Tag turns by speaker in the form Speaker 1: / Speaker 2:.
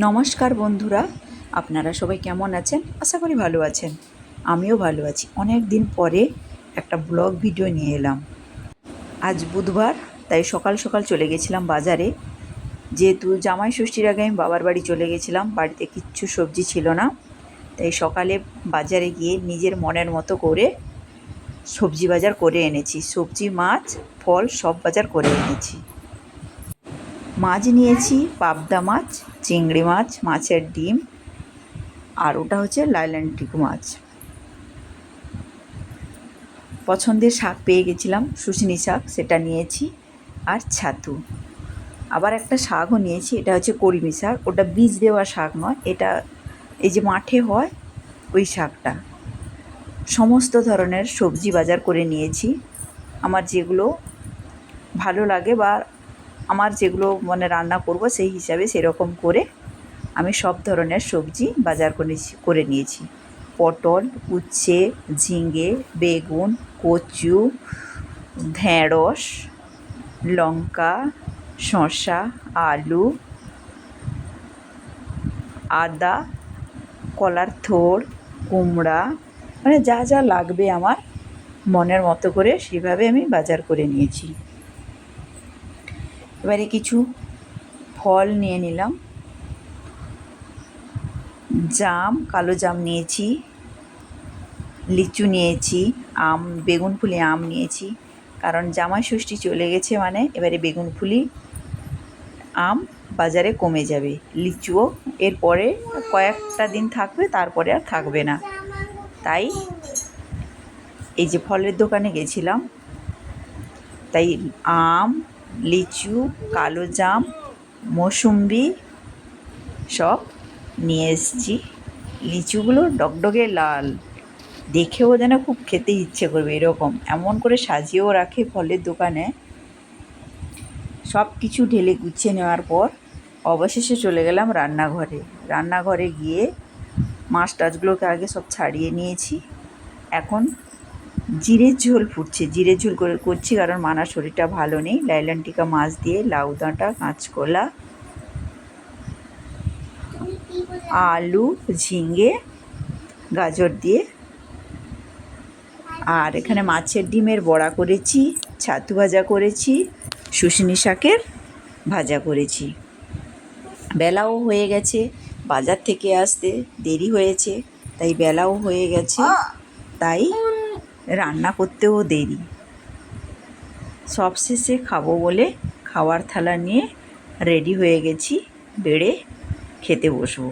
Speaker 1: নমস্কার বন্ধুরা, আপনারা সবাই কেমন আছেন? আশা করি ভালো আছেন। আমিও ভালো আছি। অনেক দিন পরে একটা ব্লগ ভিডিও নিয়ে এলাম। আজ বুধবার, তাই সকাল সকাল চলে গেছিলাম বাজারে। যেহেতু জামাই ষষ্ঠীর আগে আমি বাবার বাড়ি চলে গেছিলাম, বাড়িতে কিচ্ছু সবজি ছিল না, তাই সকালে বাজারে গিয়ে নিজের মনের মতো করে সবজি বাজার করে এনেছি। সবজি, মাছ, ফল সব বাজার করে এনেছি। মাছ নিয়েছি পাবদা মাছ, চিংড়ি মাছ, মাছের ডিম, আর ওটা হচ্ছে লাইল্যান্ড মাছ। পছন্দের শাক পেয়ে গেছিলাম, শুশনি শাক, সেটা নিয়েছি, আর ছাতু। আবার একটা শাকও নিয়েছি, এটা হচ্ছে কলমি শাক। ওটা বীজ দেওয়া শাক নয়, এটা এই যে মাঠে হয় ওই শাকটা। সমস্ত ধরনের সবজি বাজার করে নিয়েছি। আমার যেগুলো ভালো লাগে বা আমার যেগুলো মানে রান্না করব সেই হিসাবে সেরকম করে আমি সব ধরনের সবজি বাজার করে নিয়েছি। পটল, উচ্ছে, ঝিঙে, বেগুন, কচু, ঢেঁড়স, লঙ্কা, শসা, আলু, আদা, কলার থোড়, কুমড়া, মানে যা যা লাগবে আমার মনের মতো করে সেভাবে আমি বাজার করে নিয়েছি। এবারে কিছু ফল নিয়ে নিলাম। জাম, কালো জাম নিয়েছি, লিচু নিয়েছি, আম, বেগুনফুলি আম নিয়েছি, কারণ জামাই ষষ্ঠী চলে গেছে, মানে এবারে বেগুনফুলি আম বাজারে কমে যাবে। লিচুও এরপরে কয়েকটা দিন থাকবে, তারপরে আর থাকবে না। তাই এই যে ফলের দোকানে গেছিলাম, তাই আম, লিচু, কালো জাম, মৌসুম্বি সব নিয়ে এসেছি। লিচুগুলো ডগডগে লাল, দেখেও যেন খুব খেতে ইচ্ছে করবে এরকম, এমন করে সাজিয়েও রাখে ফলের দোকানে। সব কিছু ঢেলে গুছিয়ে নেওয়ার পর অবশেষে চলে গেলাম রান্নাঘরে। রান্নাঘরে গিয়ে মাছ টাছগুলোকে আগে সব ছাড়িয়ে নিয়েছি। এখন জিরের ঝোল ফুটছে, জিরের ঝোল করছি, কারণ মানার শরীরটা ভালো নেই। লাইলান্টিকা মাছ দিয়ে লাউ ডাঁটা, কাঁচকলা, আলু, ঝিঙে, গাজর দিয়ে, আর এখানে মাছের ডিমের বড়া করেছি, ছাতু ভাজা করেছি, শুশনি শাকের ভাজা করেছি। বেলাও হয়ে গেছে, বাজার থেকে আসতে দেরি হয়েছে, তাই বেলাও হয়ে গেছে, তাই রান্না করতেও দেরি। সবশেষে খাবো বলে খাওয়ার থালা নিয়ে রেডি হয়ে গেছি, বেড়ে খেতে বসবো।